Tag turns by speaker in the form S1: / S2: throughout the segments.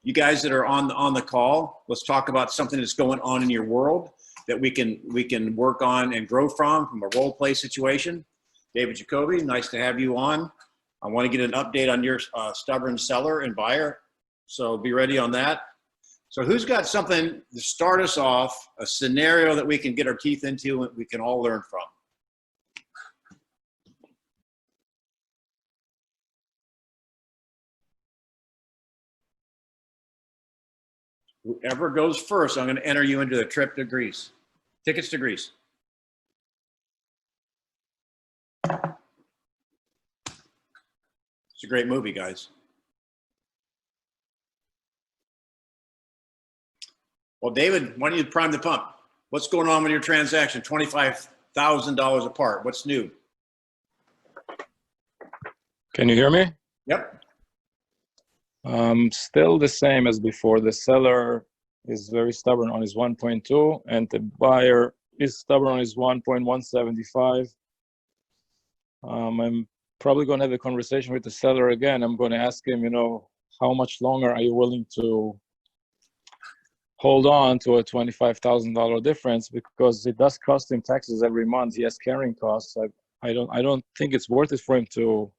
S1: you guys that are on the call, let's talk about something that's going on in your world that we can work on and grow from a role play situation. David Jacoby, nice to have you on. I want to get an update on your stubborn seller and buyer. So be ready on that. So who's got something to start us off, a scenario that we can get our teeth into and we can all learn from? Whoever goes first, I'm going to enter you into the trip to Greece. Tickets to Greece. It's a great movie, guys. Well, David, why don't you prime the pump? What's going on with your transaction? $25,000 apart. What's new?
S2: Can you hear me?
S1: Yep.
S2: Still the same as before. The seller is very stubborn on his 1.2 and the buyer is stubborn on his 1.175. I'm probably going to have a conversation with the seller again. I'm going to ask him, how much longer are you willing to hold on to a $25,000 difference, because it does cost him taxes every month. He has carrying costs. I don't think it's worth it for him to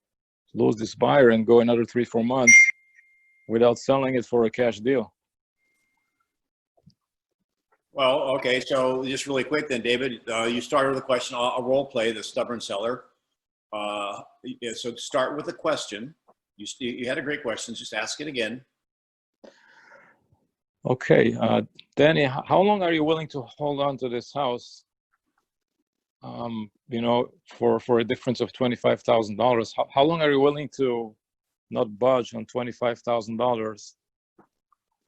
S2: lose this buyer and go another 3-4 months without selling it for a cash deal.
S1: Well, okay. So just really quick then, David, you started with a question, a role play, the stubborn seller. So start with a question. You had a great question. Just ask it again.
S2: Okay, Denny, how long are you willing to hold on to this house? For a difference of $25,000. How long are you willing to not budge on $25,000,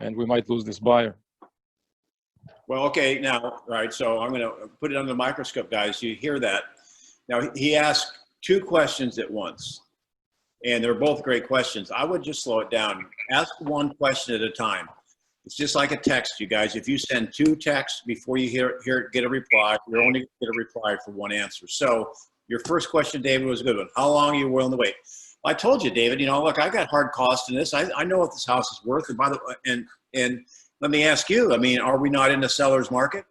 S2: and we might lose this buyer?
S1: Well, okay, now, all right, so I'm going to put it under the microscope, guys. You hear that? Now, he asked 2 questions at once, and they're both great questions. I would just slow it down. Ask 1 question at a time. It's just like a text, you guys. If you send 2 texts before you get a reply, you're only going to get a reply for 1 answer. So your first question, David, was a good one. How long are you willing to wait? Well, I told you, David, look, I got hard costs in this. I know what this house is worth. And by the way, and let me ask you, are we not in the seller's market?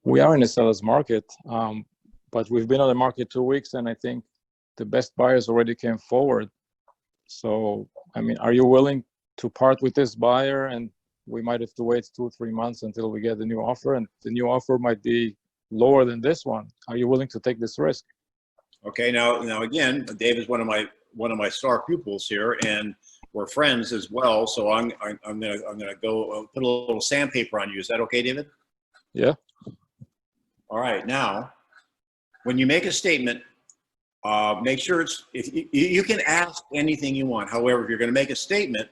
S2: We are in the seller's market, but we've been on the market 2 weeks, and I think the best buyers already came forward. So, are you willing to part with this buyer, and we might have to wait 2-3 months until we get the new offer, and the new offer might be lower than this one? Are you willing to take this risk?
S1: Okay, now again, Dave is one of my star pupils here, and we're friends as well. So I'm gonna go put a little sandpaper on you. Is that okay, David?
S2: Yeah.
S1: All right. Now, when you make a statement, make sure if you can ask anything you want. However, if you're going to make a statement,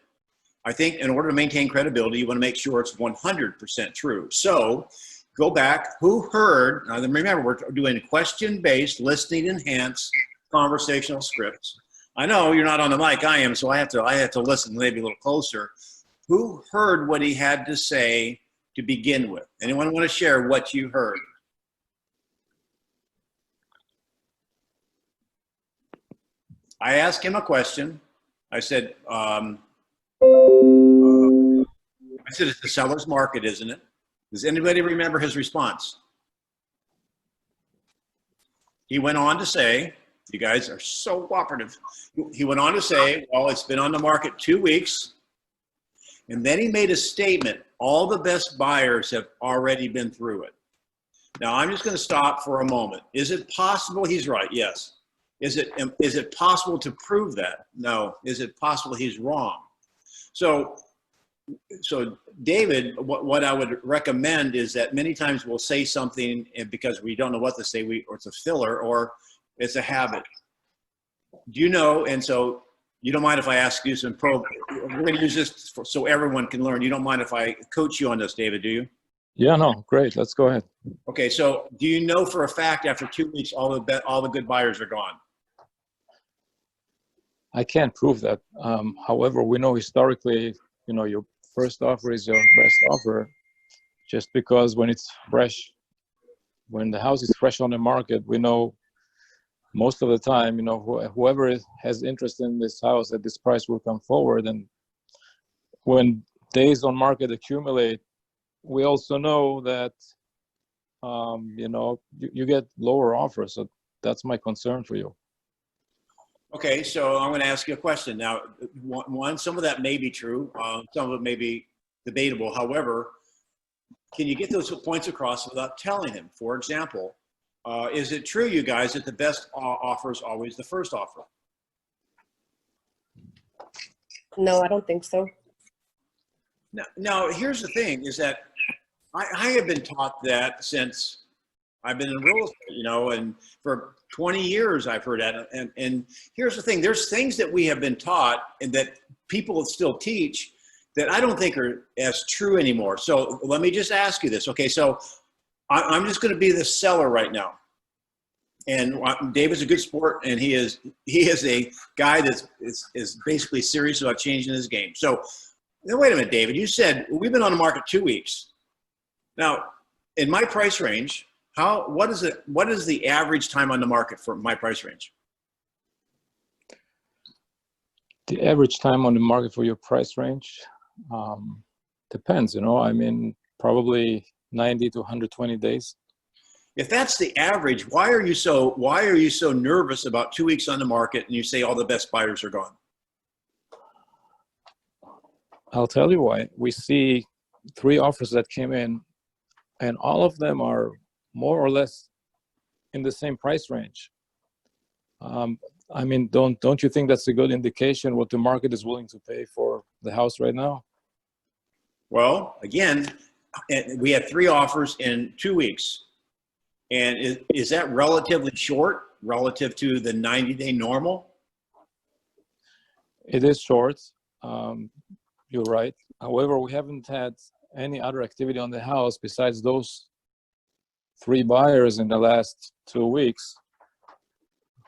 S1: I think in order to maintain credibility, you want to make sure it's 100% true. So go back. Who heard? Now, remember, we're doing question-based, listening enhanced conversational scripts. I know you're not on the mic. I am, so I have to listen maybe a little closer. Who heard what he had to say to begin with? Anyone want to share what you heard? I asked him a question. I said, it's the seller's market, isn't it? Does anybody remember his response? He went on to say, you guys are so cooperative. He went on to say, well, it's been on the market 2 weeks. And then he made a statement. All the best buyers have already been through it. Now, I'm just going to stop for a moment. Is it possible he's right? Yes. Is it possible to prove that? No. Is it possible he's wrong? So David, what I would recommend is that many times we'll say something because we don't know what to say, or it's a filler, or it's a habit. Do you know? And so you don't mind if I ask you some we're going to use this so everyone can learn. You don't mind if I coach you on this, David, do you?
S2: Yeah, no, great. Let's go ahead.
S1: Okay, so do you know for a fact after 2 weeks all the good buyers are gone?
S2: I can't prove that. However, we know historically, your first offer is your best offer, just because when it's fresh, when the house is fresh on the market, we know most of the time, whoever has interest in this house at this price will come forward. And when days on market accumulate, we also know that you get lower offers. So that's my concern for you.
S1: Okay, so I'm going to ask you a question. Now, one, some of that may be true. Some of it may be debatable. However, can you get those points across without telling him? For example, is it true, you guys, that the best offer is always the first offer?
S3: No, I don't think so.
S1: Now, here's the thing, is that I have been taught that since I've been in real estate, and for 20 years I've heard that. And here's the thing, there's things that we have been taught and that people still teach that I don't think are as true anymore. So let me just ask you this. Okay, so I'm just going to be the seller right now. And David's a good sport, and he is a guy that is basically serious about changing his game. So now, wait a minute, David, you said we've been on the market 2 weeks. Now, in my price range, what is the average time on the market for my price range?
S2: The average time on the market for your price range depends, I mean, probably 90 to 120 days.
S1: If that's the average, why are you so nervous about 2 weeks on the market and you say all the best buyers are gone?
S2: I'll tell you why. We see 3 offers that came in, and all of them are more or less in the same price range. I mean, don't you think that's a good indication what the market is willing to pay for the house right now?
S1: Well, again, we had 3 offers in 2 weeks. And is that relatively short relative to the 90-day normal?
S2: It is short. You're right. However, we haven't had any other activity on the house besides those 3 buyers in the last 2 weeks.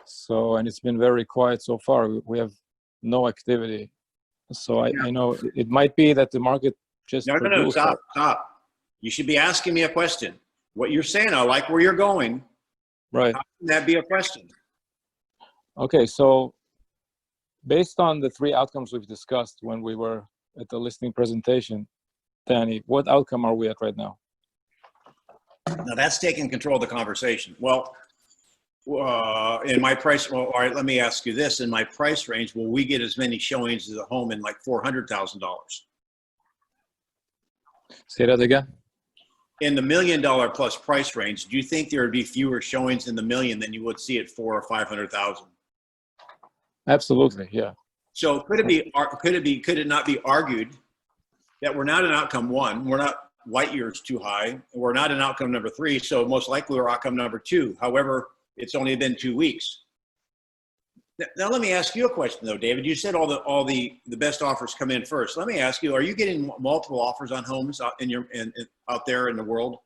S2: So, and it's been very quiet so far. We have no activity. So I know it might be that the market just
S1: No, stop. You should be asking me a question. What you're saying, I like where you're going.
S2: Right.
S1: How can that be a question?
S2: Okay, so based on the 3 outcomes we've discussed when we were at the listing presentation, Danny, what outcome are we at right now?
S1: Now that's taking control of the conversation. Well, in my price, well, all right, let me ask you this. In my price range, will we get as many showings as a home in like $400,000?
S2: Say that again.
S1: In the $1 million plus price range, do you think there would be fewer showings in the million than you would see at 400,000 or 500,000?
S2: Absolutely, yeah.
S1: So could it not be argued that we're not in outcome 1, we're not light years too high, we're not in outcome number 3, so most likely we're outcome number 2. However, it's only been 2 weeks. Now let me ask you a question though, David. You said all the best offers come in first. Let me ask you: are you getting multiple offers on homes out there in the world?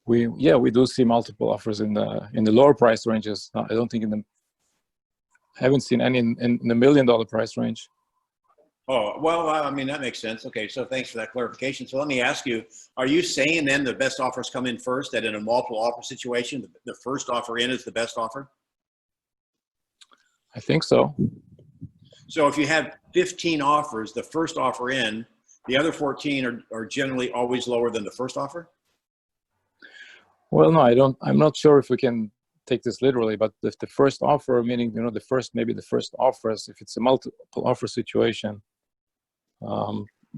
S2: We do see multiple offers in the lower price ranges. I don't think I haven't seen any in the $1 million price range.
S1: Oh, well, I mean, that makes sense. Okay, so thanks for that clarification. So let me ask you, are you saying then the best offers come in first, that in a multiple offer situation, the first offer in is the best offer?
S2: I think so.
S1: So if you have 15 offers, the first offer in, the other 14 are generally always lower than the first offer?
S2: Well, no, I'm not sure if we can take this literally, but if the first offer, meaning, maybe the first offers, if it's a multiple offer situation,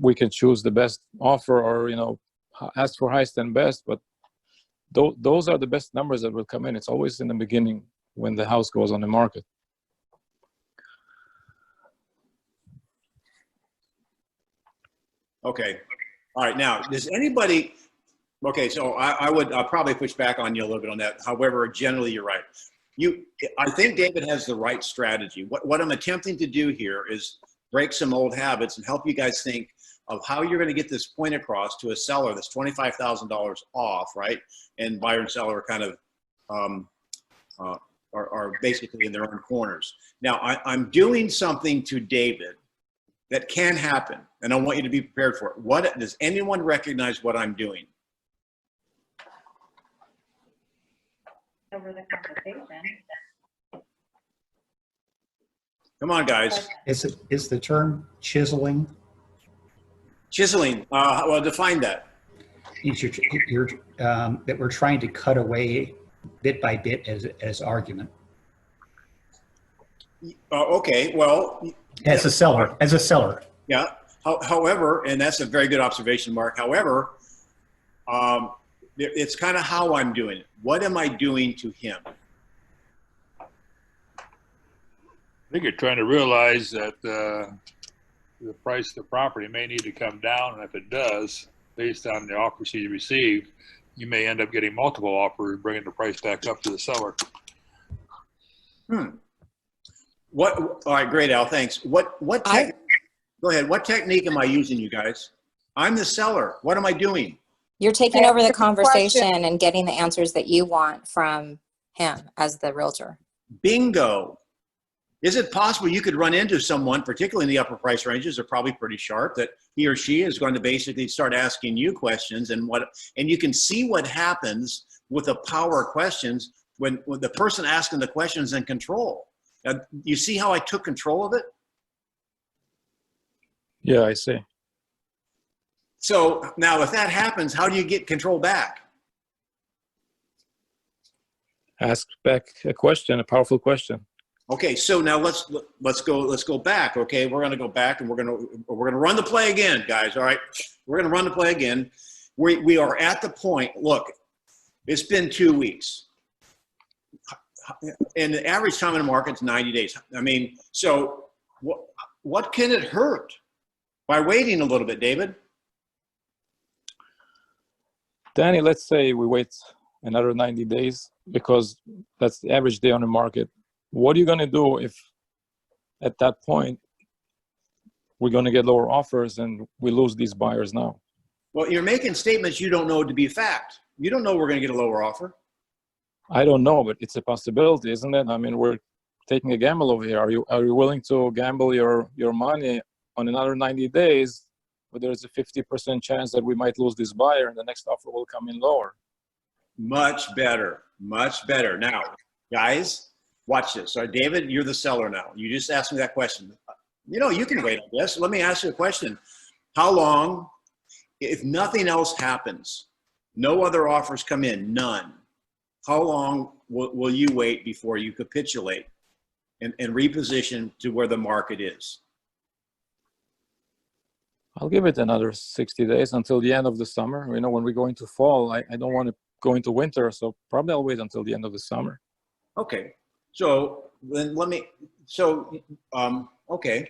S2: we can choose the best offer or, ask for highest and best, but those are the best numbers that will come in. It's always in the beginning when the house goes on the market.
S1: Okay. All right. Now, does anybody, okay, so I'll probably push back on you a little bit on that. However, generally you're right. I think David has the right strategy. What I'm attempting to do here is break some old habits and help you guys think of how you're going to get this point across to a seller that's $25,000 off, right? And buyer and seller are kind of, are basically in their own corners. Now, I'm doing something to David that can happen, and I want you to be prepared for it. Does anyone recognize what I'm doing?
S4: Over the conversation.
S1: Come on, guys.
S5: Is the term chiseling?
S1: Chiseling. Well, define that.
S4: That we're trying to cut away bit by bit as argument.
S1: Okay. Well,
S4: As a seller.
S1: yeah. However, and that's a very good observation, Mark. However, it's kind of how I'm doing it. What am I doing to him?
S5: I think you're trying to realize that the price of the property may need to come down, and if it does, based on the offers you received, you may end up getting multiple offers, bringing the price back up to the seller.
S1: What? All right, great, Al. Thanks. Go ahead. What technique am I using, you guys? I'm the seller. What am I doing?
S6: You're taking over the
S3: That's a good question.
S6: conversation and getting the answers that you want from him as the realtor.
S1: Bingo. Is it possible you could run into someone, particularly in the upper price ranges, are probably pretty sharp, that he or she is going to basically start asking you questions, and you can see what happens with the power questions when the person asking the questions in control. Now, you see how I took control of it?
S2: Yeah, I see.
S1: So now if that happens, how do you get control back?
S2: Ask back a question, a powerful question.
S1: Okay, so now let's go back. Okay, we're going to go back and we're going to run the play again, guys. All right, we're going to run the play again. We are at the point. Look, it's been 2 weeks, and the average time in the market's 90 days. I mean, so what can it hurt by waiting a little bit, David?
S2: Danny, let's say we wait another 90 days because that's the average day on the market. What are you going to do if at that point we're going to get lower offers and we lose these buyers now?
S1: Well, you're making statements you don't know to be fact. You don't know we're going to get a lower offer.
S2: I don't know, but it's a possibility, isn't it? I mean, we're taking a gamble over here. Are you willing to gamble your money on another 90 days, but there's a 50% chance that we might lose this buyer and the next offer will come in lower?
S1: Much better, much better. Now, guys, watch this. All right, David, you're the seller now. You just asked me that question. You know, you can wait on this. Let me ask you a question. How long, if nothing else happens, no other offers come in, none, how long will you wait before you capitulate and reposition to where the market is?
S2: I'll give it another 60 days until the end of the summer. You know, when we go into fall, I don't want to go into winter, so probably I'll wait until the end of the summer.
S1: Okay. So then okay.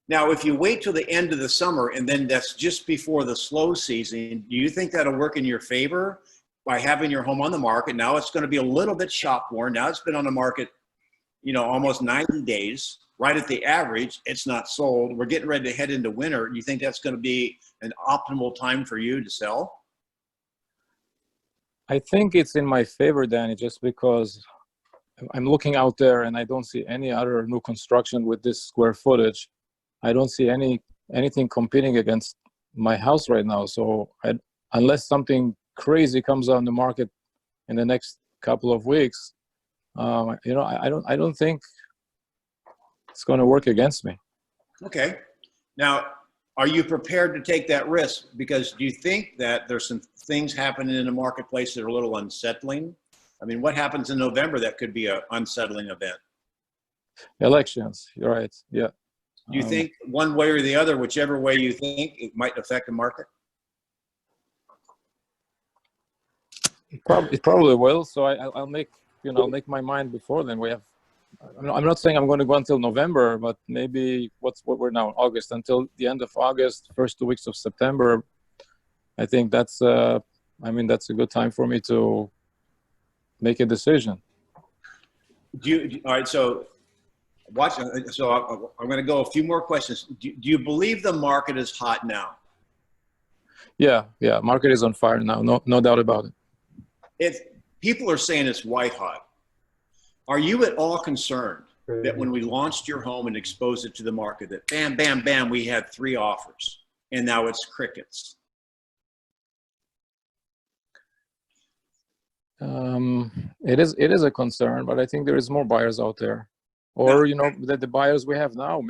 S1: Now, if you wait till the end of the summer and then that's just before the slow season, do you think that'll work in your favor by having your home on the market? Now it's going to be a little bit shop worn. Now it's been on the market, you know, almost 90 days, right at the average. It's not sold. We're getting ready to head into winter. Do you think that's going to be an optimal time for you to sell?
S2: I think it's in my favor, Danny, just because I'm looking out there and I don't see any other new construction with this square footage. I don't see anything competing against my house right now. So unless something crazy comes on the market in the next couple of weeks, you know, I don't think it's going to work against me.
S1: Okay. Now, are you prepared to take that risk? Because do you think that there's some things happening in the marketplace that are a little unsettling? I mean, what happens in November that could be an unsettling event?
S2: Elections, you're right. Yeah.
S1: Do you think one way or the other, whichever way you think, it might affect the market?
S2: It probably will. So I'll make my mind before then. I'm not saying I'm going to go until November, but maybe what we're now, August, until the end of August, first 2 weeks of September. I think that's a good time for me to make a decision.
S1: All right, so watch. So I'm going to go a few more questions. Do you believe the market is hot now?
S2: Yeah. Market is on fire now. No doubt about it.
S1: If people are saying it's white hot, are you at all concerned that when we launched your home and exposed it to the market, that bam, bam, bam, we had 3 offers and now it's crickets?
S2: It is a concern, but I think there is more buyers out there, or you know, that the buyers we have now,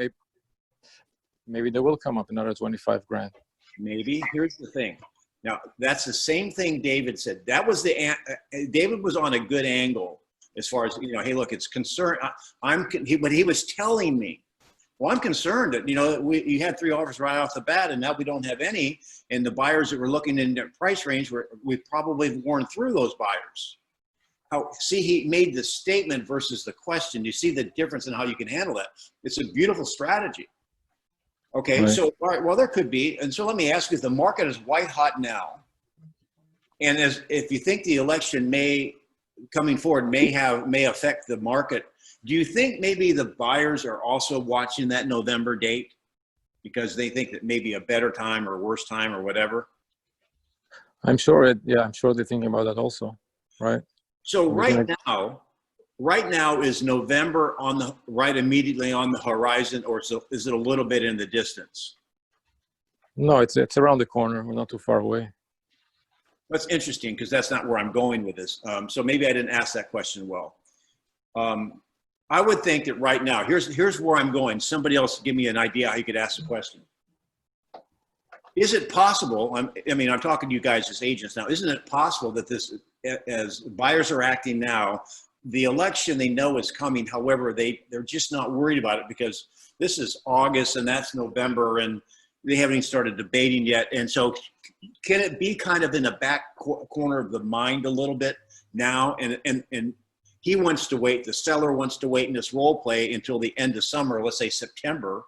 S2: maybe they will come up another 25 grand.
S1: Maybe. Here's the thing. Now, that's the same thing David said. That was David was on a good angle as far as, hey, look, it's concerned. But he was telling me, well, I'm concerned that, you had 3 offers right off the bat, and now we don't have any. And the buyers that were looking in their price range, we've probably worn through those buyers. See, he made the statement versus the question. You see the difference in how you can handle that. It's a beautiful strategy. Okay,
S2: Right.
S1: so, all right, well, there could be. And so let me ask you, if the market is white hot now, and if you think the election coming forward may affect the market, do you think maybe the buyers are also watching that November date because they think that maybe a better time or worse time or whatever?
S2: I'm sure I'm sure they're thinking about that also, right?
S1: So
S2: We're
S1: right now is November immediately on the horizon, or is it a little bit in the distance?
S2: No, it's around the corner. We're not too far away.
S1: That's interesting because that's not where I'm going with this. So maybe I didn't ask that question well. I would think that right now, here's where I'm going. Somebody else give me an idea how you could ask the question. Is it possible, I'm talking to you guys as agents now, isn't it possible that as buyers are acting now, the election they know is coming, however, they're just not worried about it because this is August and that's November and they haven't even started debating yet. And so can it be kind of in the back corner of the mind a little bit now? And he wants to wait, the seller wants to wait in this role play until the end of summer, let's say September,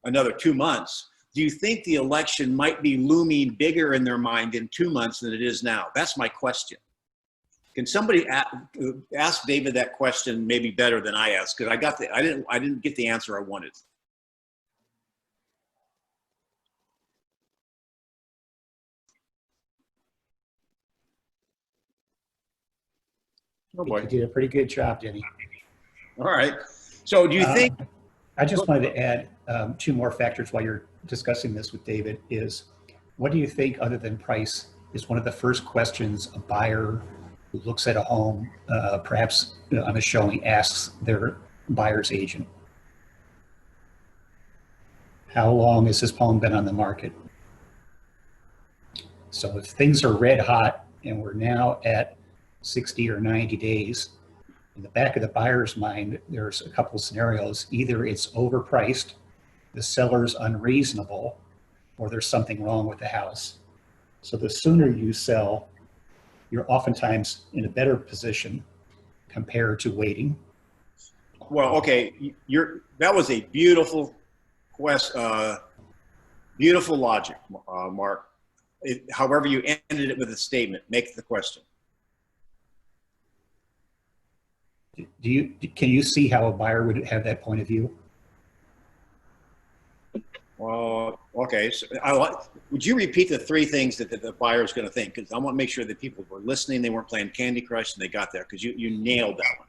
S1: another 2 months. Do you think the election might be looming bigger in their mind in 2 months than it is now? That's my question. Can somebody ask David that question maybe better than I asked? Because I didn't get the answer I wanted. Oh
S4: You
S1: boy.
S4: did a pretty good job, Denny.
S1: All right. So do you think?
S4: I just wanted to add 2 more factors while you're discussing this with David is, what do you think, other than price, is one of the first questions a buyer who looks at a home, perhaps on a showing, asks their buyer's agent? How long has this home been on the market? So if things are red hot and we're now at 60 or 90 days, in the back of the buyer's mind, there's a couple of scenarios. Either it's overpriced, the seller's unreasonable, or there's something wrong with the house. So the sooner you sell, you're oftentimes in a better position compared to waiting.
S1: Well, okay, that was a beautiful beautiful logic, Mark. However, you ended it with a statement. Make the question.
S4: Can you see how a buyer would have that point of view?
S1: Well, okay. So would you repeat the 3 things that the buyer is going to think? Because I want to make sure that people were listening. They weren't playing Candy Crush, and they got there because you nailed that one.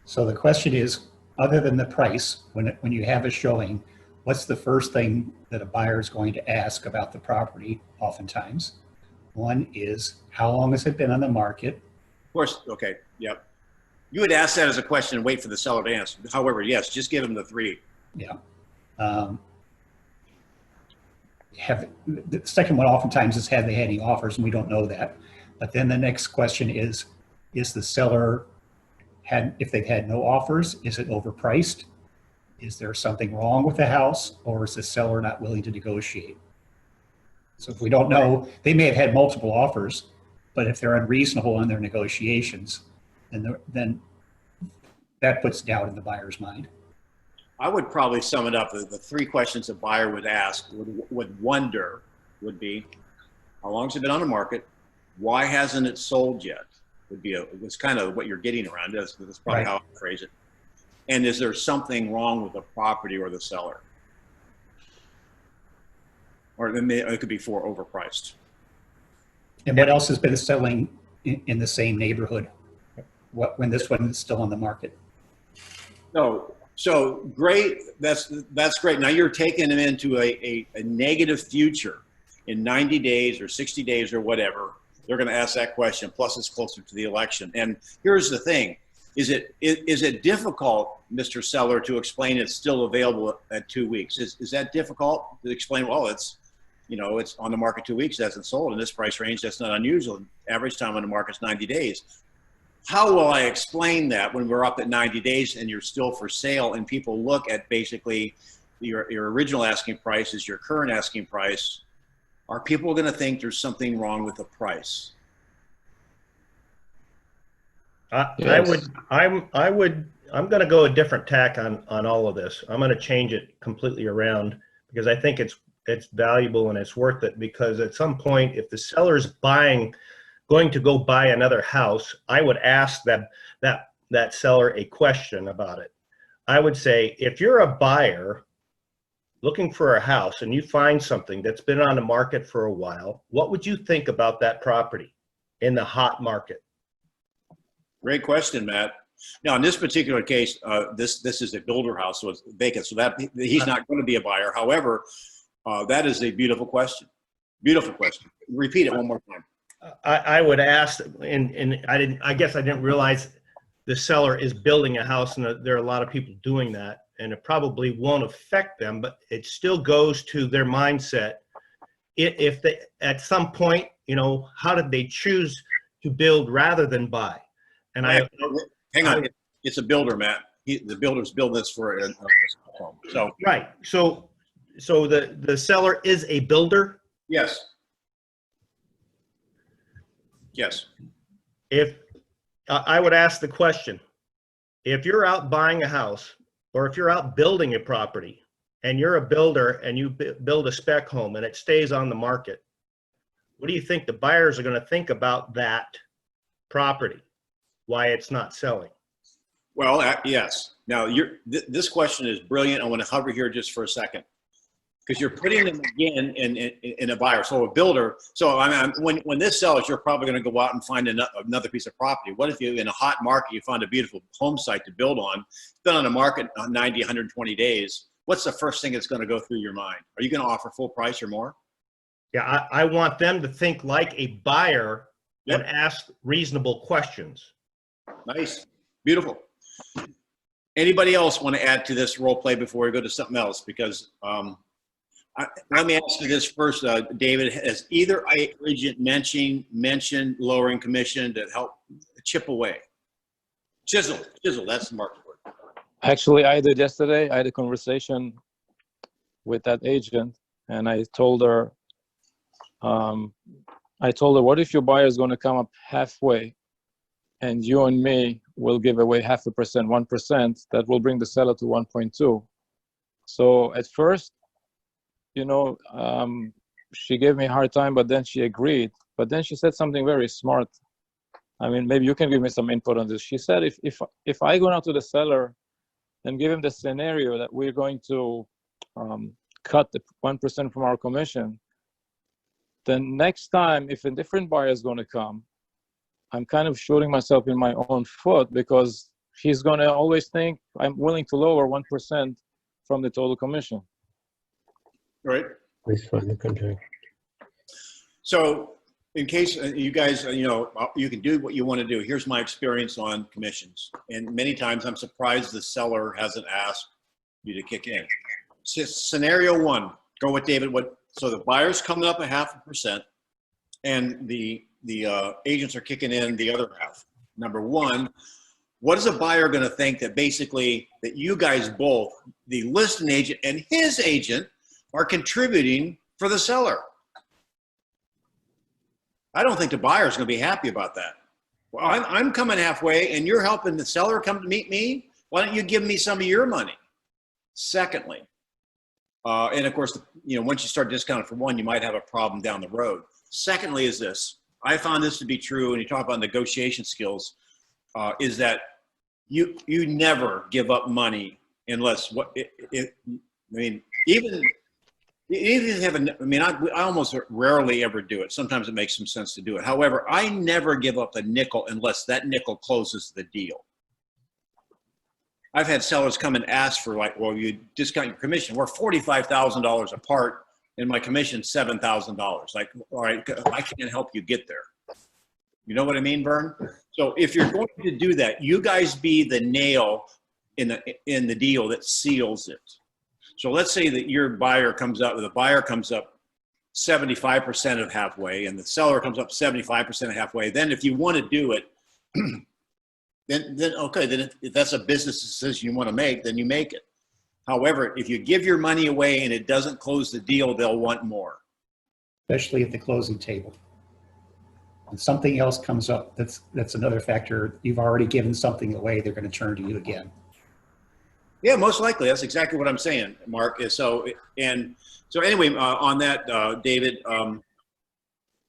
S4: So the question is, other than the price, when you have a showing, what's the first thing that a buyer is going to ask about the property oftentimes? One is, how long has it been on the market?
S1: Of course. Okay. Yep. You would ask that as a question and wait for the seller to answer. However, yes, just give them the 3.
S4: Yeah. The second one oftentimes is, have they had any offers? And we don't know that. But then the next question is the seller if they've had no offers, is it overpriced? Is there something wrong with the house, or is the seller not willing to negotiate? So if we don't know, they may have had multiple offers, but if they're unreasonable in their negotiations, then that puts doubt in the buyer's mind.
S1: I would probably sum it up. The 3 questions a buyer would ask would be, how long has it been on the market? Why hasn't it sold yet? Was kind of what you're getting around. That's probably
S4: Right.
S1: how I phrase it. And is there something wrong with the property or the seller? Or it could be overpriced.
S4: And what else has been selling in the same neighborhood when this one is still on the market?
S1: No, so great. That's great. Now you're taking them into a negative future in 90 days or 60 days or whatever. They're going to ask that question. Plus, it's closer to the election. And here's the thing: Is it difficult, Mr. Seller, to explain it's still available at 2 weeks? Is that difficult to explain? Well, it's, you know, it's on the market 2 weeks, it hasn't sold in this price range. That's not unusual. Average time on the market is 90 days. How will I explain that when we're up at 90 days and you're still for sale and people look at basically your original asking price is your current asking price? Are people going to think there's something wrong with the price?
S7: I
S2: Yes.
S7: I'm going to go a different tack on all of this. I'm going to change it completely around because I think it's valuable and it's worth it, because at some point, if the seller's going to go buy another house, I would ask that seller a question about it. I would say, if you're a buyer looking for a house and you find something that's been on the market for a while, what would you think about that property in the hot market?
S1: Great question, Matt. Now, in this particular case, this is a builder house, so it's vacant. So that he's not going to be a buyer. However, that is a beautiful question. Beautiful question. Repeat it one more time.
S7: I would ask, and I guess I didn't realize the seller is building a house, and there are a lot of people doing that, and it probably won't affect them, but it still goes to their mindset. If they, at some point, you know, how did they choose to build rather than buy? And
S1: Hang on, it's a builder, Matt. The builder's building this for a home. So
S7: right. So the seller is a builder.
S1: yes, yes.
S7: If I would ask the question, if you're out buying a house or if you're out building a property and you're a builder and you build a spec home and it stays on the market, what do you think the buyers are going to think about that property? Why it's not selling?
S1: Well, yes. Now, this question is brilliant. I want to hover here just for a second, because you're putting them again in a buyer. So a builder. So I mean, when this sells, you're probably going to go out and find another piece of property. What if you, in a hot market, you find a beautiful home site to build on? It's been on the market 90, 120 days. What's the first thing that's going to go through your mind? Are you going to offer full price or more?
S7: Yeah, I want them to think like a buyer
S1: Yep.
S7: and ask reasonable questions.
S1: Nice. Beautiful. Anybody else want to add to this role play before we go to something else? Because let me ask you this first, David. Has either agent mentioned lowering commission to help chip away? Chisel, that's the market word.
S2: Actually, I did yesterday. I had a conversation with that agent, and I told her, what if your buyer is going to come up halfway, and you and me will give away 0.5%, 1%, that will bring the seller to 1.2. So at first, you know, she gave me a hard time, but then she agreed. But then she said something very smart. I mean, maybe you can give me some input on this. She said, if I go out to the seller and give him the scenario that we're going to cut the 1% from our commission, then next time, if a different buyer is going to come, I'm kind of shooting myself in my own foot, because he's going to always think I'm willing to lower 1% from the total commission.
S1: Right.
S8: Please find the contract.
S1: So in case you guys, you know, you can do what you want to do. Here's my experience on commissions. And many times I'm surprised the seller hasn't asked you to kick in. Scenario one, go with David. So the buyer's coming up 0.5%, and the agents are kicking in the other half. Number one, what is a buyer going to think that basically that you guys both, the listing agent and his agent, are contributing for the seller? I don't think the buyer is going to be happy about that. Well, I'm coming halfway and you're helping the seller come to meet me. Why don't you give me some of your money? Secondly, and of course, you know, once you start discounting for one, you might have a problem down the road. Secondly is this. I found this to be true, and you talk about negotiation skills, is that you never give up money unless I almost rarely ever do it. Sometimes it makes some sense to do it. However, I never give up a nickel unless that nickel closes the deal. I've had sellers come and ask for, like, well, you discount your commission. We're $45,000 apart, and my commission $7,000. Like, all right, I can't help you get there. You know what I mean, Vern? So if you're going to do that, you guys be the nail in the deal that seals it. So let's say that your buyer comes up, the buyer comes up 75% of halfway and the seller comes up 75% of halfway. Then if you want to do it, then okay, then if that's a business decision you want to make, then you make it. However, if you give your money away and it doesn't close the deal, they'll want more.
S4: Especially at the closing table. When something else comes up, that's another factor. You've already given something away, they're going to turn to you again.
S1: Yeah, most likely. That's exactly what I'm saying, Mark. So anyway, on that, David, and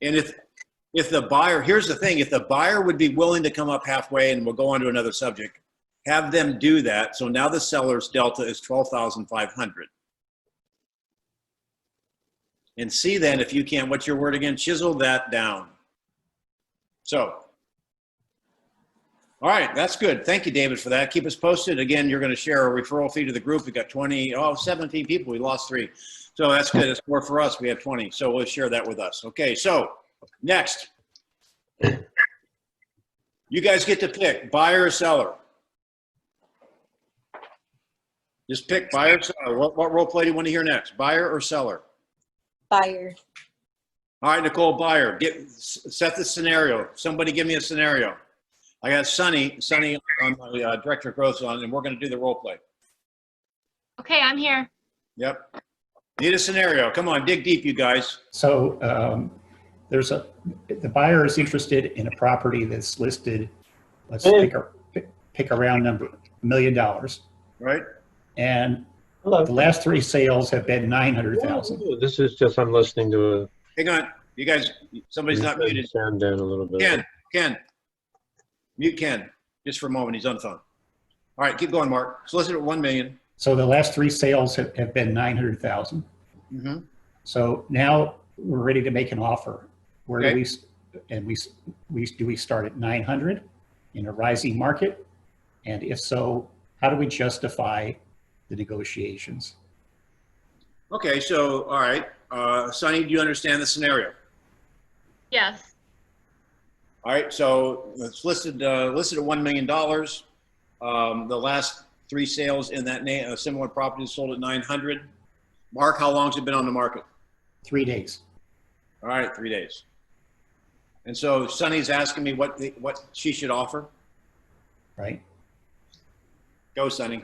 S1: if the buyer, here's the thing, if the buyer would be willing to come up halfway, and we'll go on to another subject, have them do that. So now the seller's delta is 12,500. And see then if you can, what's your word again? Chisel that down. So, all right, that's good. Thank you, David, for that. Keep us posted. Again, you're going to share a referral fee to the group. We got 17 people. We lost 3. So that's good. It's more for us. We have 20. So we'll share that with us. Okay, so next. You guys get to pick buyer or seller. Just pick buyer or seller. What role play do you want to hear next? Buyer or seller?
S3: Buyer.
S1: All right, Nicole, buyer. Set the scenario. Somebody give me a scenario. I got Sunny on my director of growth on, and we're going to do the role play.
S8: Okay, I'm here.
S1: Yep. Need a scenario. Come on, dig deep, you guys.
S4: So the buyer is interested in a property that's listed, let's pick a round number, $1 million.
S1: Right?
S4: And
S9: Hello.
S4: the last 3 sales have been 900,000.
S9: This is just, I'm listening to
S1: Hang on. You guys, somebody's not muted.
S9: sound down a little bit.
S1: Ken. Mute Ken. Just for a moment. He's on the phone. All right, keep going, Mark. Solicit at 1 million.
S4: So the last 3 sales have been 900,000.
S1: Mm-hmm.
S4: So now we're ready to make an offer. Where
S1: Okay.
S4: do we start at 900 in a rising market? And if so, how do we justify the negotiations?
S1: Okay, so, all right. Sonny, do you understand the scenario?
S8: Yes.
S1: All right, so it's listed at $1 million. The last 3 sales in that similar property sold at 900. Mark, how long has it been on the market?
S4: 3 days.
S1: All right, 3 days. And so Sonny's asking me what she should offer.
S4: Right?
S1: Go, Sonny.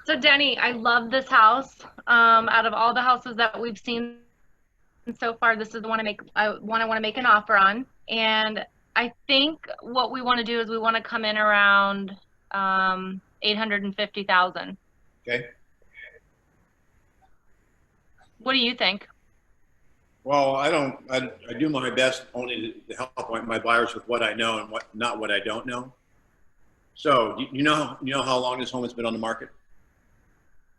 S8: So Denny, I love this house. Out of all the houses that we've seen so far, this is the one I want to make an offer on. And I think what we want to do is we want to come in around 850,000.
S1: Okay.
S8: What do you think?
S1: Well, I do my best only to help my buyers with what I know and not what I don't know. So you know how long this home has been on the market?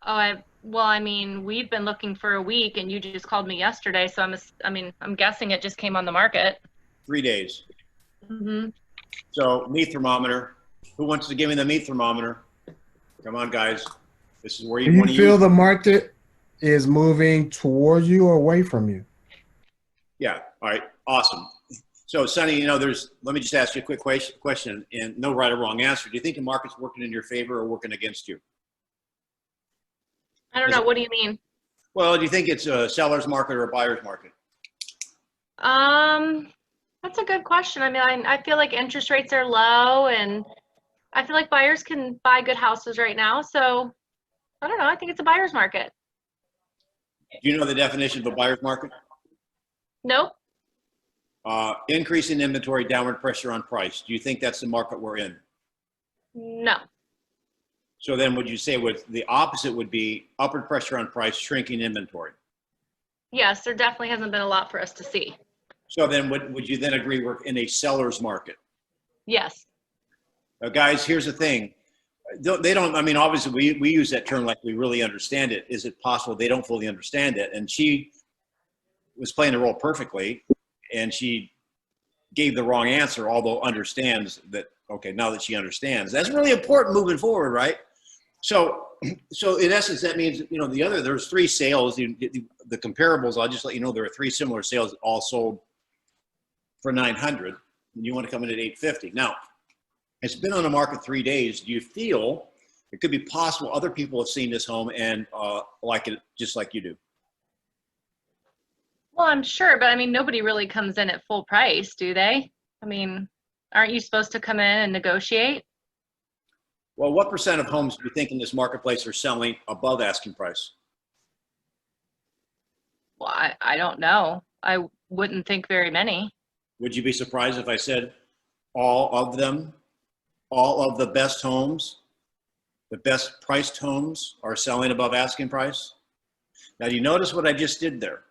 S8: Oh, well, I mean, we've been looking for a week, and you just called me yesterday, so I'm guessing it just came on the market.
S1: 3 days.
S8: Mm-hmm.
S1: So meat thermometer. Who wants to give me the meat thermometer? Come on, guys. This is where
S10: Do
S1: you
S10: you
S1: want to
S10: feel
S1: use.
S10: the market is moving towards you or away from you?
S1: Yeah. All right. Awesome. So, Sonny, let me just ask you a quick question and no right or wrong answer. Do you think the market's working in your favor or working against you?
S8: I don't know. What do you mean?
S1: Well, do you think it's a seller's market or a buyer's market?
S8: That's a good question. I mean, I feel like interest rates are low, and I feel like buyers can buy good houses right now. So, I don't know. I think it's a buyer's market.
S1: Do you know the definition of a buyer's market?
S8: Nope.
S1: Increase in inventory, downward pressure on price. Do you think that's the market we're in?
S8: No.
S1: So then would you say the opposite would be upward pressure on price, shrinking inventory?
S8: Yes, there definitely hasn't been a lot for us to see.
S1: So then would you then agree we're in a seller's market?
S8: Yes.
S1: Guys, here's the thing. They don't, I mean, obviously we use that term like we really understand it. Is it possible they don't fully understand it? And she was playing the role perfectly, and she gave the wrong answer, although understands that, okay, now that she understands. That's really important moving forward, right? So in essence, that means, there's 3 sales. The comparables, I'll just let you know, there are 3 similar sales that all sold for 900. and you want to come in at 850. Now, it's been on the market 3 days. Do you feel it could be possible other people have seen this home and like it just like you do?
S8: Well, I'm sure, but I mean, nobody really comes in at full price, do they? I mean, aren't you supposed to come in and negotiate?
S1: Well, what percent of homes do you think in this marketplace are selling above asking price?
S8: Well, I don't know. I wouldn't think very many.
S1: Would you be surprised if I said all of them, all of the best homes, the best priced homes are selling above asking price? Now, you notice what I just did there?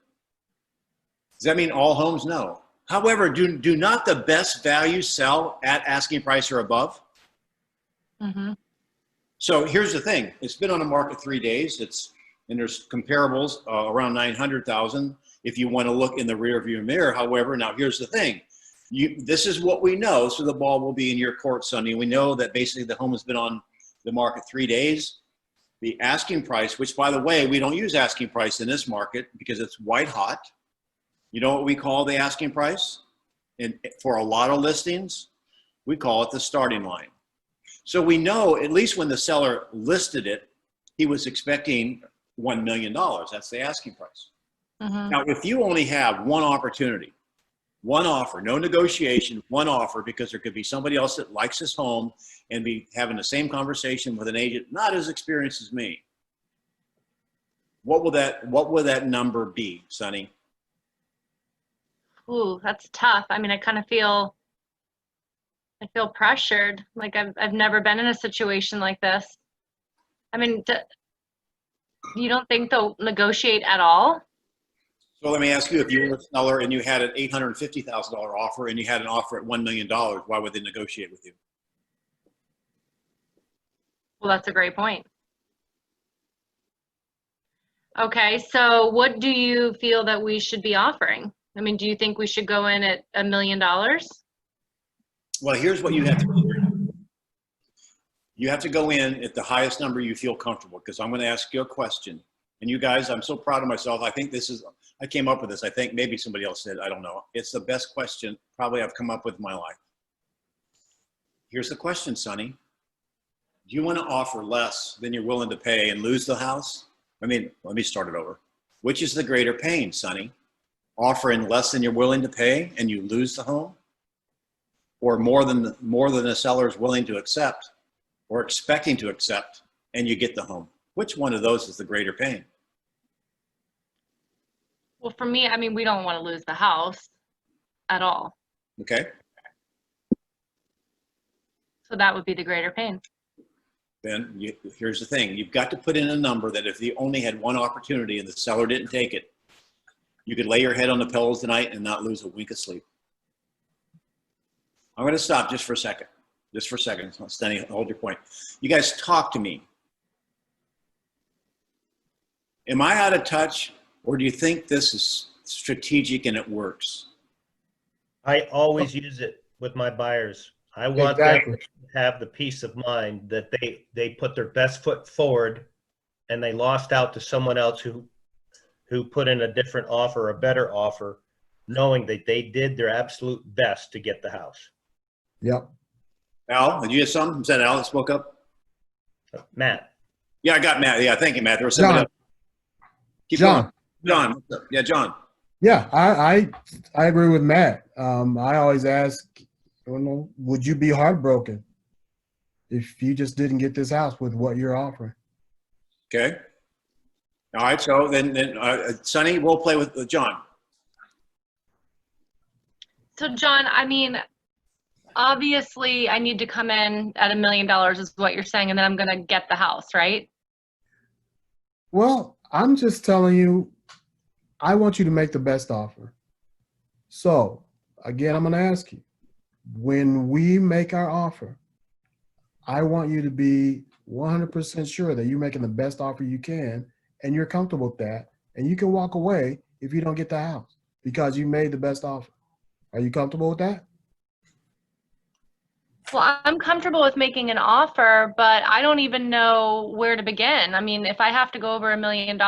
S1: Does that mean all homes? No. However, do not the best values sell at asking price or above?
S8: Mm-hmm.
S1: So here's the thing. It's been on the market 3 days. And there's comparables around 900,000 if you want to look in the rear view mirror. However, now here's the thing. This is what we know, so the ball will be in your court, Sonny. We know that basically the home has been on the market 3 days. The asking price, which by the way, we don't use asking price in this market because it's white hot. You know what we call the asking price? And for a lot of listings, we call it the starting line. So we know, at least when the seller listed it, he was expecting $1 million. That's the asking price.
S8: Mm-hmm.
S1: Now, if you only have one opportunity, one offer, no negotiation, one offer, because there could be somebody else that likes his home and be having the same conversation with an agent not as experienced as me, what will that number be, Sonny?
S8: Ooh, that's tough. I mean, I feel pressured. Like I've never been in a situation like this. I mean, you don't think they'll negotiate at all?
S1: So let me ask you, if you were a seller and you had an $850,000 offer and you had an offer at $1 million, why would they negotiate with you?
S8: Well, that's a great point. Okay, so what do you feel that we should be offering? I mean, do you think we should go in at $1 million?
S1: Well, here's what you have to do. You have to go in at the highest number you feel comfortable, because I'm going to ask you a question. And you guys, I'm so proud of myself. I think I came up with this. I think maybe somebody else said, I don't know. It's the best question probably I've come up with in my life. Here's the question, Sonny. Do you want to offer less than you're willing to pay and lose the house? I mean, let me start it over. Which is the greater pain, Sonny? Offering less than you're willing to pay and you lose the home? Or more than the seller is willing to accept or expecting to accept and you get the home? Which one of those is the greater pain?
S8: Well, for me, I mean, we don't want to lose the house at all.
S1: Okay.
S8: So that would be the greater pain.
S1: Then here's the thing. You've got to put in a number that if you only had one opportunity and the seller didn't take it, you could lay your head on the pillows tonight and not lose a wink of sleep. I'm going to stop just for a second. Just for a second. Stenny, hold your point. You guys talk to me. Am I out of touch, or do you think this is strategic and it works?
S7: I always use it with my buyers. I want them to have the peace of mind that they put their best foot forward and they lost out to someone else who put in a different offer, a better offer, knowing that they did their absolute best to get the house.
S10: Yep.
S1: Al, did you get something? Is that Al that spoke up?
S7: Matt.
S1: Yeah, I got Matt. Yeah, thank you, Matt. There was somebody else. Keep
S10: John.
S1: Going. John, what's up? Yeah, John.
S10: Yeah, I agree with Matt. I always ask, would you be heartbroken if you just didn't get this house with what you're offering?
S1: Okay. All right. So then Sonny, we'll play with John.
S8: So John, I mean, obviously I need to come in at $1 million is what you're saying, and then I'm going to get the house, right?
S10: Well, I'm just telling you, I want you to make the best offer. So again, I'm going to ask you, when we make our offer, I want you to be 100% sure that you're making the best offer you can and you're comfortable with that. And you can walk away if you don't get the house because you made the best offer. Are you comfortable with that?
S8: Well, I'm comfortable with making an offer, but I don't even know where to begin. I mean, if I have to go over $1 million,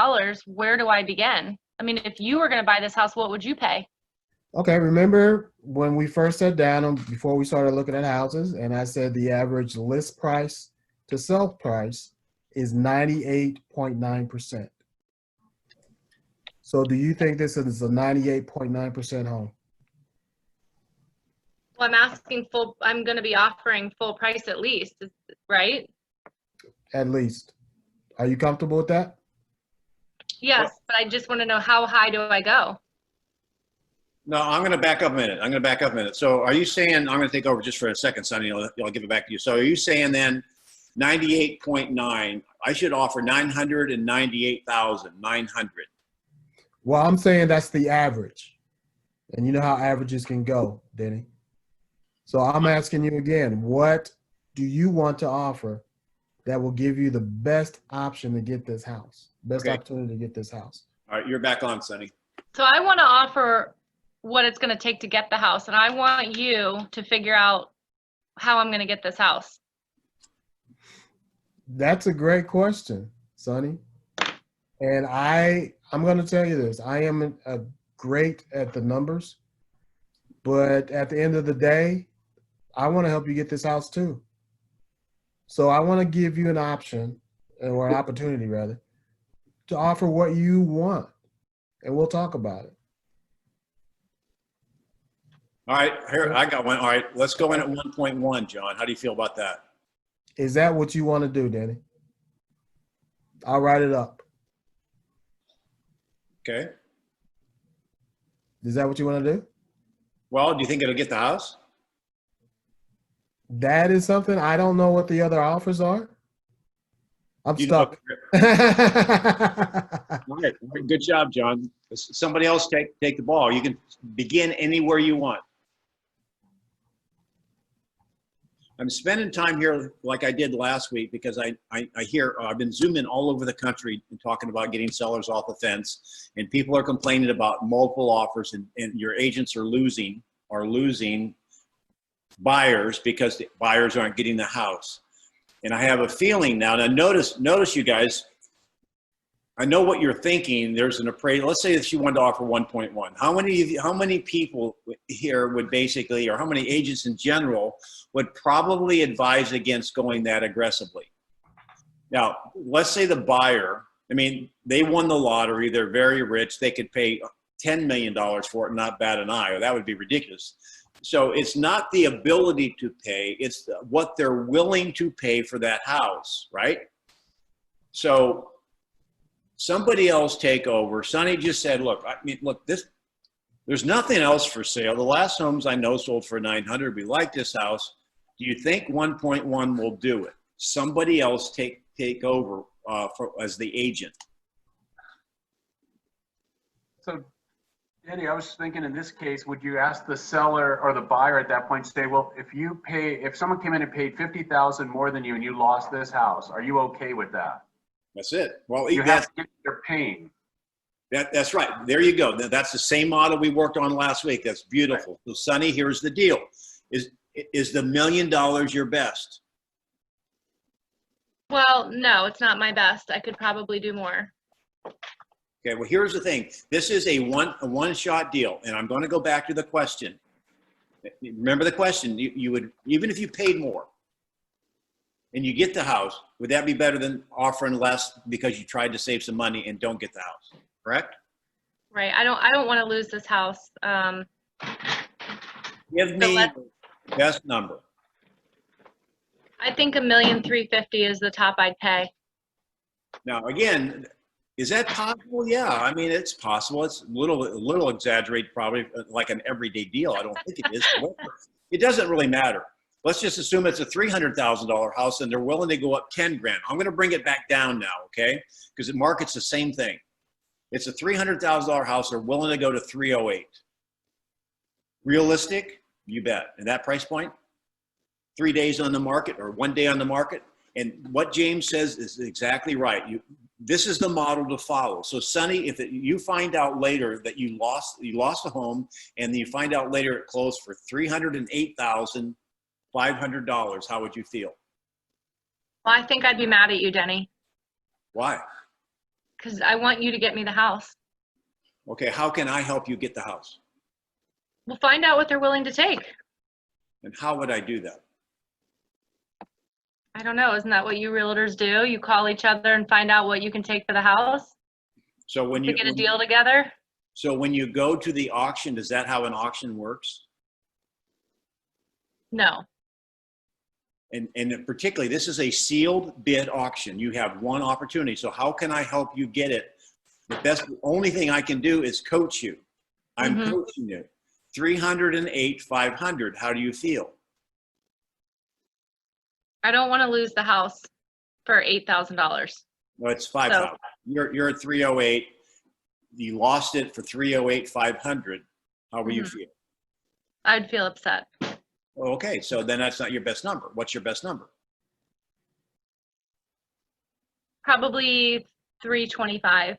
S8: where do I begin? I mean, if you were going to buy this house, what would you pay?
S10: Okay, remember when we first sat down and before we started looking at houses, and I said the average list price to sell price is 98.9%. So do you think this is a 98.9% home?
S8: Well, I'm asking full, I'm going to be offering full price at least, right?
S10: At least. Are you comfortable with that?
S8: Yes, but I just want to know how high do I go?
S1: No, I'm going to back up a minute. So are you saying, I'm going to take over just for a second, Sonny, I'll give it back to you. So are you saying then 98.9, I should offer 998,900?
S10: Well, I'm saying that's the average. And you know how averages can go, Denny. So I'm asking you again, what do you want to offer that will give you the best option to get this house? Best opportunity to get this house.
S1: All right, you're back on, Sonny.
S8: So I want to offer what it's going to take to get the house, and I want you to figure out how I'm going to get this house.
S10: That's a great question, Sonny. And I'm going to tell you this. I am great at the numbers, but at the end of the day, I want to help you get this house too. So I want to give you an option, or an opportunity rather, to offer what you want, and we'll talk about it.
S1: All right, here, I got one. All right, let's go in at 1.1, John. How do you feel about that?
S10: Is that what you want to do, Denny? I'll write it up.
S1: Okay.
S10: Is that what you want to do?
S1: Well, do you think it'll get the house?
S10: That is something I don't know what the other offers are. I'm
S1: You
S10: stuck.
S1: All right, good job, John. Somebody else take the ball. You can begin anywhere you want. I'm spending time here like I did last week because I hear I've been zooming all over the country and talking about getting sellers off the fence, and people are complaining about multiple offers, and your agents are losing buyers because the buyers aren't getting the house. And I have a feeling now notice you guys, I know what you're thinking. There's an appraisal. Let's say that you wanted to offer 1.1. How many people here would basically, or how many agents in general would probably advise against going that aggressively? Now, let's say the buyer, I mean, they won the lottery. They're very rich. They could pay $10 million for it, not bat an eye, or that would be ridiculous. So it's not the ability to pay, it's what they're willing to pay for that house, right? So somebody else take over. Sonny just said, look, there's nothing else for sale. The last homes I know sold for 900. We like this house. Do you think 1.1 will do it? Somebody else take over as the agent.
S11: So, Denny, I was thinking in this case, would you ask the seller or the buyer at that point, say, well, if someone came in and paid $50,000 more than you and you lost this house, are you okay with that?
S1: That's it. Well,
S11: You have to get their pain.
S1: That's right. There you go. That's the same model we worked on last week. That's beautiful. Right. So, Sonny, here's the deal. Is the $1 million your best?
S8: Well, no, it's not my best. I could probably do more.
S1: Okay, well, here's the thing. This is a one-shot deal, and I'm going to go back to the question. Remember the question. You would, even if you paid more and you get the house, would that be better than offering less because you tried to save some money and don't get the house? Correct?
S8: Right. I don't want to lose this house.
S1: Give me the best number.
S8: I think $1,350,000 is the top I'd pay.
S1: Now, again, is that possible? Yeah, I mean, it's possible. It's a little exaggerated, probably like an everyday deal. I don't think it is. It doesn't really matter. Let's just assume it's a $300,000 house and they're willing to go up 10 grand. I'm going to bring it back down now, okay? Because the market's the same thing. It's a $300,000 house. They're willing to go to 308. Realistic? You bet. And that price point, 3 days on the market or 1 day on the market. And what James says is exactly right. This is the model to follow. So, Sonny, if you find out later that you lost a home, and you find out later it closed for $308,500, how would you feel?
S8: Well, I think I'd be mad at you, Denny.
S1: Why?
S8: Because I want you to get me the house.
S1: Okay, how can I help you get the house?
S8: We'll find out what they're willing to take.
S1: And how would I do that?
S8: I don't know. Isn't that what you realtors do? You call each other and find out what you can take for the house
S1: So when
S8: to
S1: you
S8: get a deal together?
S1: so when you go to the auction, is that how an auction works?
S8: No.
S1: And particularly, this is a sealed bid auction. You have one opportunity. So how can I help you get it? The only thing I can do is coach you. I'm coaching you. 308, 500. How do you feel?
S8: I don't want to lose the house for $8,000.
S1: Well, it's 5,000. You're at 308. You lost it for 308, 500. How will you feel?
S8: I'd feel upset.
S1: Okay, so then that's not your best number. What's your best number?
S8: Probably 325.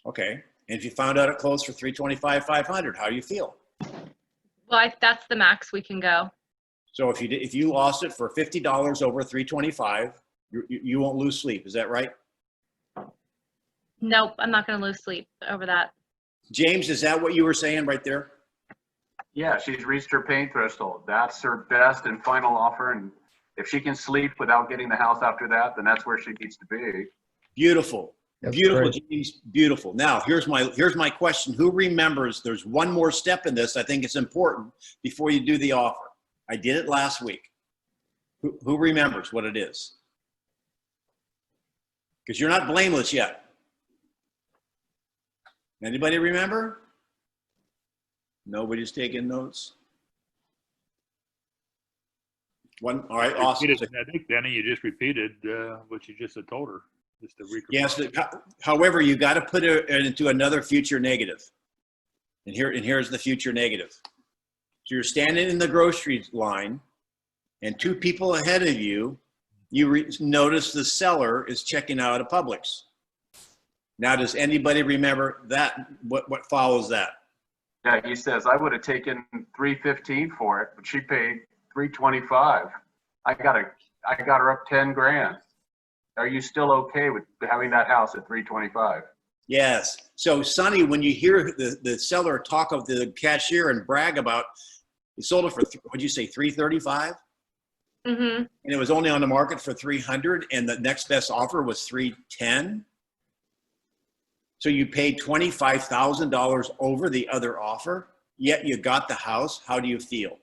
S1: Okay, and if you found out it closed for 325, 500, how do you feel?
S8: Well, that's the max we can go.
S1: So if you lost it for $50 over 325, you won't lose sleep. Is that right?
S8: Nope, I'm not going to lose sleep over that.
S1: James, is that what you were saying right there?
S11: Yeah, she's reached her pain threshold. That's her best and final offer. And if she can sleep without getting the house after that, then that's where she needs to be.
S1: Beautiful.
S10: That's
S1: Beautiful,
S10: great.
S1: James. Beautiful. Now, here's my question. Who remembers there's one more step in this? I think it's important before you do the offer. I did it last week. Who remembers what it is? Because you're not blameless yet. Anybody remember? Nobody's taking notes. One. All right. Awesome.
S5: I think, Denny, you just repeated what you just had told her. Just to reconfirm.
S1: Yes. However, you got to put it into another future negative. And here's the future negative. So you're standing in the grocery line, and two people ahead of you, notice the seller is checking out of Publix. Now, does anybody remember that? What follows that?
S11: Yeah, he says, I would have taken $315 for it, but she paid $325. I got her up 10 grand. Are you still okay with having that house at $325?
S1: Yes. So, Sonny, when you hear the seller talk of the cashier and brag about, he sold it for, what'd you say, $335?
S8: Mm-hmm.
S1: And it was only on the market for $300, and the next best offer was $310. So you paid $25,000 over the other offer, yet you got the house. How do you feel?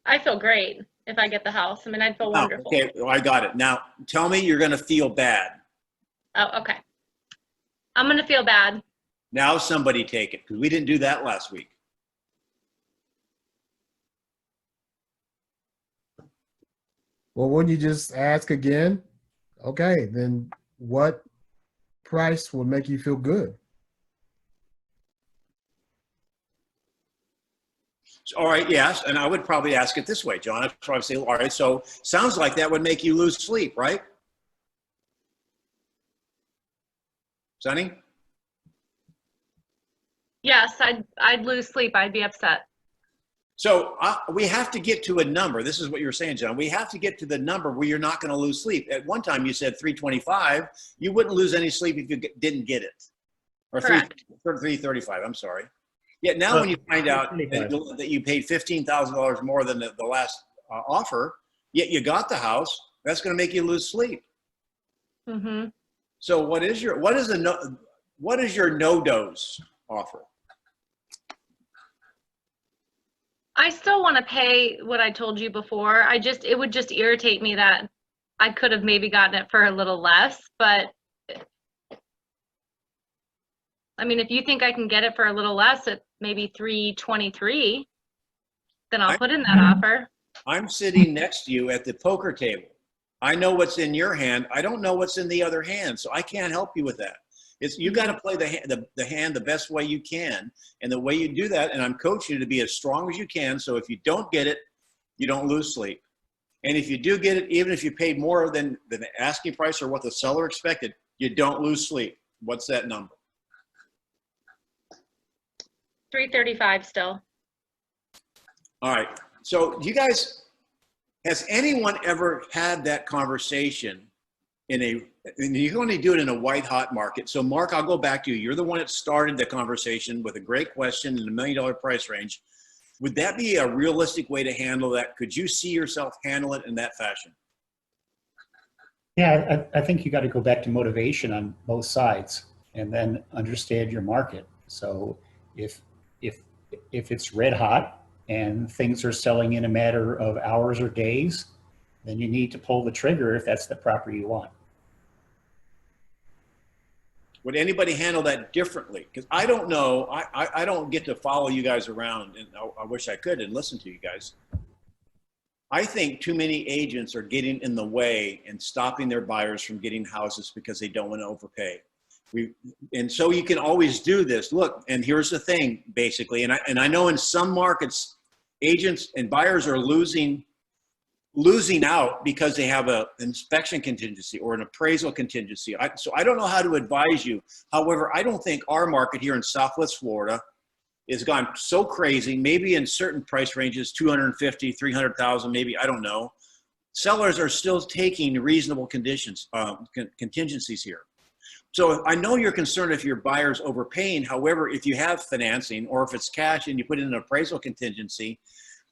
S8: I feel great if I get the house. I mean, I'd feel wonderful.
S1: Okay, well, I got it. Now, tell me you're going to feel bad.
S8: Oh, okay. I'm going to feel bad.
S1: Now somebody take it, because we didn't do that last week.
S10: Well, wouldn't you just ask again? Okay, then what price would make you feel good?
S1: All right, yes, and I would probably ask it this way, John. I'd probably say, all right, so sounds like that would make you lose sleep, right? Sonny?
S8: Yes, I'd lose sleep. I'd be upset.
S1: So we have to get to a number. This is what you're saying, John. We have to get to the number where you're not going to lose sleep. At one time, you said 325. You wouldn't lose any sleep if you didn't get it. Or
S8: Correct.
S1: 335, I'm sorry. Yet now when you find out that you paid $15,000 more than the last offer, yet you got the house, that's going to make you lose sleep.
S8: Mm-hmm.
S1: So what is your no-dose offer?
S8: I still want to pay what I told you before. It would just irritate me that I could have maybe gotten it for a little less, but I mean, if you think I can get it for a little less at maybe 323, then I'll put in that offer.
S1: I'm sitting next to you at the poker table. I know what's in your hand. I don't know what's in the other hand, so I can't help you with that. You got to play the hand the best way you can, and the way you do that, and I'm coaching you to be as strong as you can, so if you don't get it, you don't lose sleep. And if you do get it, even if you paid more than the asking price or what the seller expected, you don't lose sleep. What's that number?
S8: 335 still.
S1: All right. So you guys, has anyone ever had that conversation and you can only do it in a white hot market. So Mark, I'll go back to you. You're the one that started the conversation with a great question in $1 million price range. Would that be a realistic way to handle that? Could you see yourself handle it in that fashion?
S4: Yeah, I think you got to go back to motivation on both sides and then understand your market. So if it's red hot and things are selling in a matter of hours or days, then you need to pull the trigger if that's the property you want.
S1: Would anybody handle that differently? Because I don't know. I don't get to follow you guys around, and I wish I could and listen to you guys. I think too many agents are getting in the way and stopping their buyers from getting houses because they don't want to overpay. And so you can always do this. Look, and here's the thing, basically, and I know in some markets, agents and buyers are losing out because they have an inspection contingency or an appraisal contingency. So I don't know how to advise you. However, I don't think our market here in Southwest Florida has gone so crazy. Maybe in certain price ranges, 250, 300,000, maybe, I don't know. Sellers are still taking reasonable conditions, contingencies here. So I know you're concerned if your buyer's overpaying. However, if you have financing or if it's cash and you put in an appraisal contingency,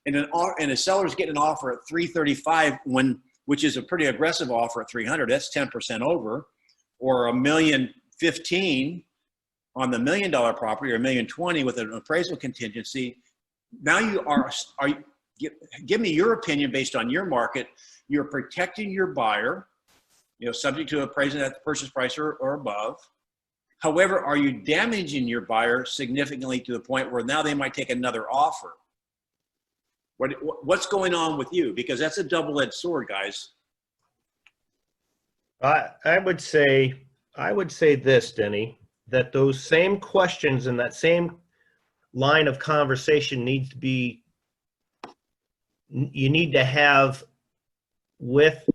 S1: and a seller's getting an offer at 335, which is a pretty aggressive offer at 300, that's 10% over, or $1,015,000 on the $1 million property, or $1,020,000 with an appraisal contingency. Now give me your opinion based on your market. You're protecting your buyer, subject to appraising at the purchase price or above. However, are you damaging your buyer significantly to the point where now they might take another offer? What's going on with you? Because that's a double-edged sword, guys.
S7: I would say this, Denny, that those same questions and that same line of conversation you need to have with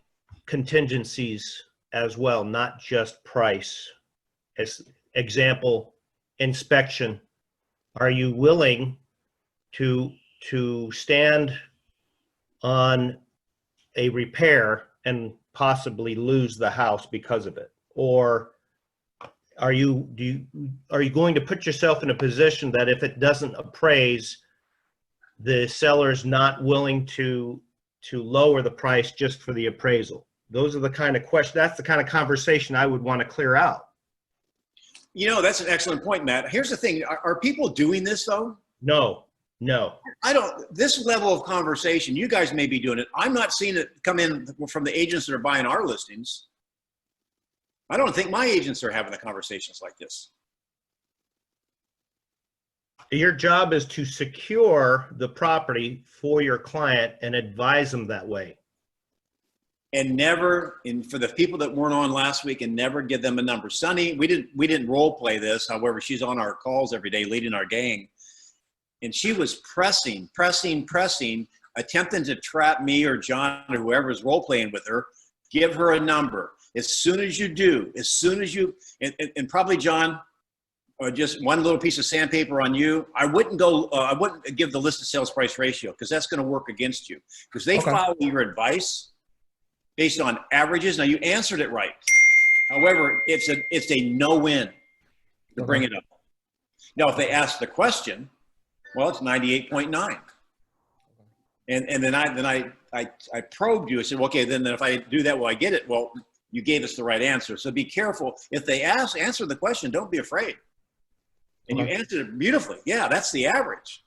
S7: contingencies as well, not just price. As example, inspection. Are you willing to stand on a repair and possibly lose the house because of it? Or are you going to put yourself in a position that if it doesn't appraise, the seller's not willing to lower the price just for the appraisal? Those are the kind of questions, that's the kind of conversation I would want to clear out.
S1: That's an excellent point, Matt. Here's the thing. Are people doing this though?
S7: No.
S1: This level of conversation, you guys may be doing it. I'm not seeing it come in from the agents that are buying our listings. I don't think my agents are having the conversations like this.
S7: Your job is to secure the property for your client and advise them that way.
S1: And for the people that weren't on last week, and never give them a number. Sunny, we didn't role play this. However, she's on our calls every day, leading our gang. And she was pressing, attempting to trap me or John or whoever's role playing with her. Give her a number. As soon as you, and probably John, or just one little piece of sandpaper on you, I wouldn't give the list to sales price ratio, because that's going to work against you, because they follow your advice based on averages. Now, you answered it right. However, it's a no-win to bring it up. Now, if they ask the question, well, it's 98.9. And then I probed you. I said, well, okay, then if I do that, will I get it? Well, you gave us the right answer. So be careful. If they answer the question, don't be afraid. And you answered it beautifully. Yeah, that's the average.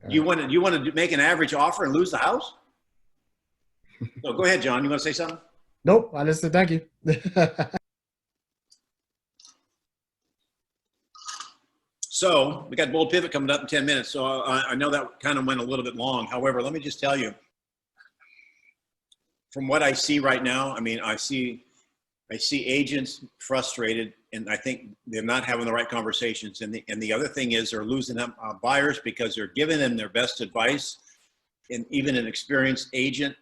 S1: You want to make an average offer and lose the house? So go ahead, John. You want to say something?
S10: Nope. I just said thank you.
S1: So we got Bold Pivot coming up in 10 minutes. So I know that kind of went a little bit long. However, let me just tell you, from what I see right now, I mean, I see agents frustrated, and I think they're not having the right conversations. And the other thing is they're losing them buyers because they're giving them their best advice. And even an experienced agent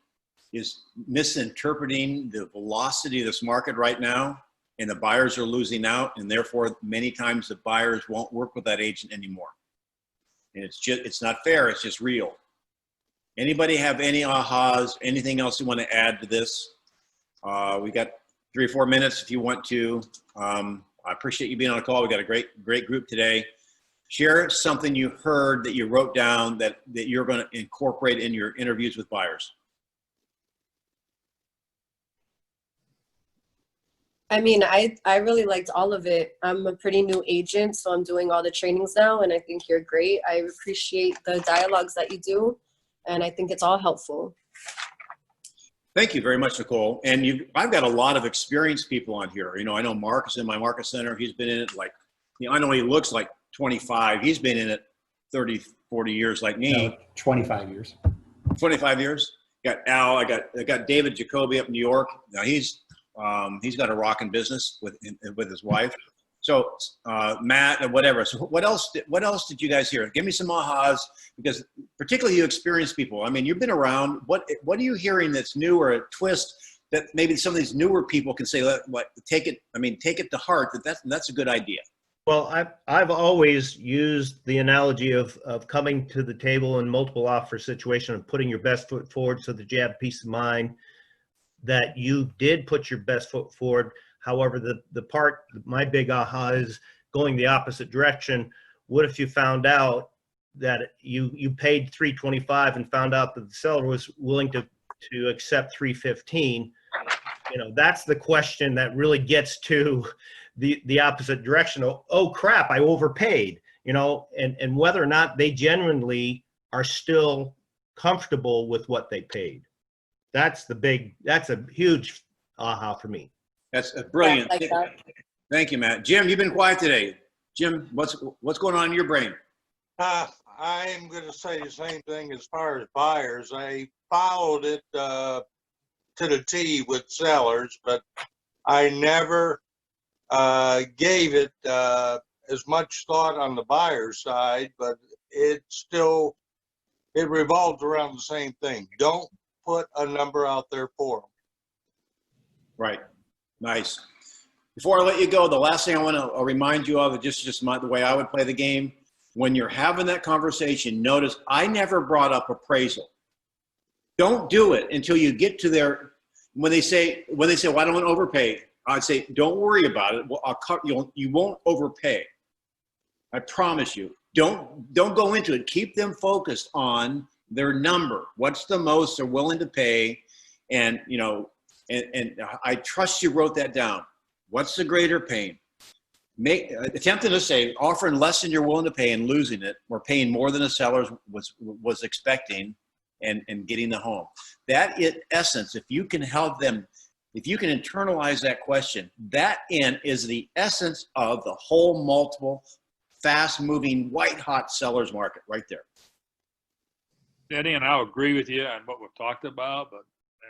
S1: is misinterpreting the velocity of this market right now. And the buyers are losing out, and therefore many times the buyers won't work with that agent anymore. And it's not fair, it's just real. Anybody have any ahas, anything else you want to add to this? We got 3 or 4 minutes if you want to. I appreciate you being on the call. We got a great group today. Share something you heard that you wrote down that you're going to incorporate in your interviews with buyers.
S3: I mean, I really liked all of it. I'm a pretty new agent, so I'm doing all the trainings now, and I think you're great. I appreciate the dialogues that you do, and I think it's all helpful.
S1: Thank you very much, Nicole. And I've got a lot of experienced people on here. You know, I know Mark is in my market center. He's been in it like, you know, I know he looks like 25. He's been in it 30, 40 years like me.
S4: No, 25 years.
S1: 25 years. Got Al. I got David Jacoby up in New York. Now he's got a rocking business with his wife. So Matt and whatever. So what else did you guys hear? Give me some ahas, because particularly you experienced people. I mean, you've been around. What are you hearing that's new, or a twist that maybe some of these newer people can say, like, take it to heart that's a good idea.
S7: Well, I've always used the analogy of coming to the table in multiple offer situation and putting your best foot forward so that you have peace of mind that you did put your best foot forward. However, my big aha is going the opposite direction. What if you found out that you paid $325 and found out that the seller was willing to accept $315? You know, that's the question that really gets to the opposite direction. Oh crap, I overpaid, you know, and whether or not they genuinely are still comfortable with what they paid. That's a huge aha for me.
S1: That's brilliant.
S3: Yeah, I like that.
S1: Thank you, Matt. Jim, you've been quiet today. Jim, what's going on in your brain?
S12: I'm going to say the same thing as far as buyers. I followed it to the T with sellers, but I never gave it as much thought on the buyer side, but it revolves around the same thing. Don't put a number out there for them.
S1: Right. Nice. Before I let you go, the last thing I want to remind you of, just the way I would play the game. When you're having that conversation, notice I never brought up appraisal. Don't do it until you get to when they say, well, I don't want to overpay. I'd say, don't worry about it. Well, you won't overpay. I promise you. Don't go into it. Keep them focused on their number. What's the most they're willing to pay? And, you know, and I trust you wrote that down. What's the greater pain? Attempting to say offering less than you're willing to pay and losing it, or paying more than the seller was expecting and getting the home. That in essence, if you can help them, if you can internalize that question, that is the essence of the whole multiple, fast-moving, white-hot sellers market right there.
S5: Denny, and I'll agree with you on what we've talked about, but in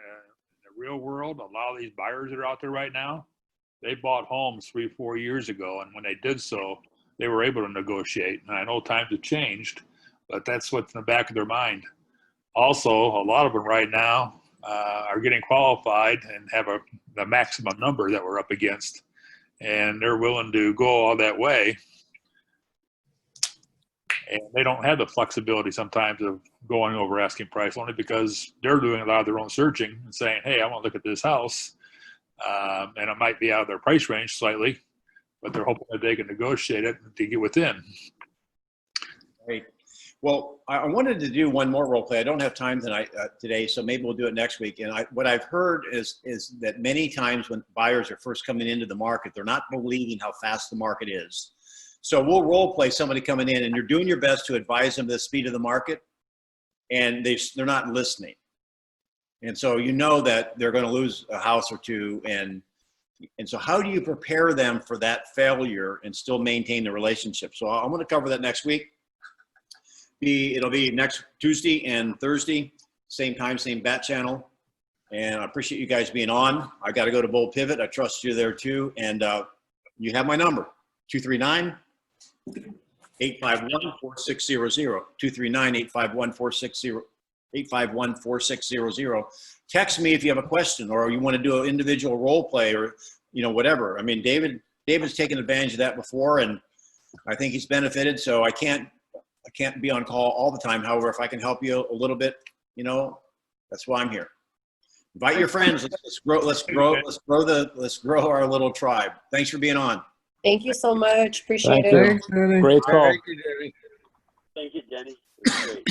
S5: the real world, a lot of these buyers that are out there right now, they bought homes 3-4 years ago, and when they did so, they were able to negotiate. And I know times have changed, but that's what's in the back of their mind. Also, a lot of them right now are getting qualified and have the maximum number that we're up against, and they're willing to go all that way. And they don't have the flexibility sometimes of going over asking price, only because they're doing a lot of their own searching and saying, hey, I want to look at this house. And it might be out of their price range slightly, but they're hoping that they can negotiate it to get within.
S1: Great. Well, I wanted to do one more role play. I don't have time today, so maybe we'll do it next week. And what I've heard is that many times when buyers are first coming into the market, they're not believing how fast the market is. So we'll role play somebody coming in, and you're doing your best to advise them the speed of the market, and they're not listening. And so you know that they're going to lose a house or two, and so how do you prepare them for that failure and still maintain the relationship? So I'm going to cover that next week. It'll be next Tuesday and Thursday, same time, same bat channel. And I appreciate you guys being on. I got to go to Bold Pivot. I trust you there too. And you have my number, 239-851-4600, 239-851-4600. Text me if you have a question or you want to do an individual role play or, whatever. I mean, David's taken advantage of that before, and I think he's benefited. So I can't be on call all the time. However, if I can help you a little bit, that's why I'm here. Invite your friends. Let's grow our little tribe. Thanks for being on.
S3: Thank you so much. Appreciate
S2: Thank
S3: it.
S2: you.
S10: Thanks, Denny.
S2: Great call.
S5: Thank you, Denny.
S13: Thank you, Denny. It was great.